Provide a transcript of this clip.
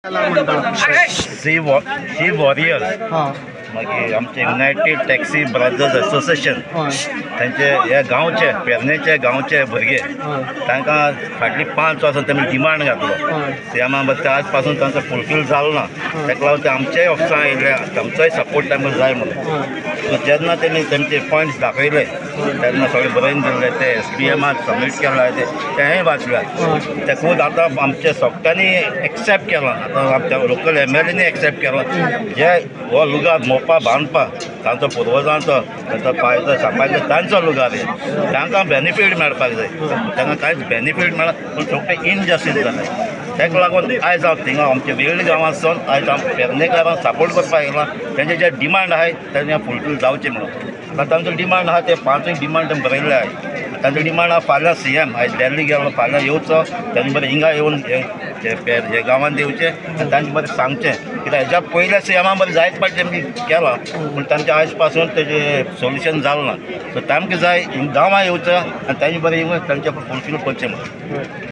C warrior मागीर आमचे United taxi brothers association तांचे हे गांवचे पेरनेचे गांवचे भुरगे तांकां फाटली 5 वर्सां तेमी डिमांड घातलो सीएमा बद्दल आज पासून तांचो फुलफील जालो ना ताका लागून ते आमच्याय ऑफिसां येयले आमचोय सपोर्ट तांकां जाय म्हणून सो जेन्ना तेमी तेंचे पॉयंट्स दाखयले तेन्ना सगळे बरयन दिल्ले ते SPMाक सबमीट केला तेय वाचल्यात ते खूब आतां आमच्या सोगत्यांनी एक्सेप्ट केला आतां आमच्या लोकल MLAनी एक्सेप्ट केला जे हो लुगार मोपा बांदपा तांचो पुर्वजांचो तांचो पायचो सापायचो तांचो लुगार तांकां बेनिफीट मेळपाक जाय तांकां कांयच बेनिफीट मेळना पूण सोगळें इनजस्टीस जालें ताका लागून आयज हांव थिंगा आमच्या वेगळ्या गांवांतसून आयज हांव पेडणेकारांक सपोर्ट करपाक येयला तेंचे जे डिमांड आहाय तें फुलफील जावचें म्हणून आतां तांचो डिमांड आहा ते 5 डिमांड तें बरयल्ले आहाय तांचो डिमांड आहा फाल्यां CM आयज दिल्ली गेलो फाल्यां येवचो तेंचे बरें हिंगा येवन हे गांवांत येवचें आनी तांचे बरें सांगचें कित्याक हेज्या पयल्या CMा बरें जायत पाटी तेमी केलां पूण तांचे आयज पासून तेजें सोल्युशन जालें ना सो तांकां जाय गांवां येवचें आनी तांचे बरें येवन तांचें फुलफील करचें म्हणून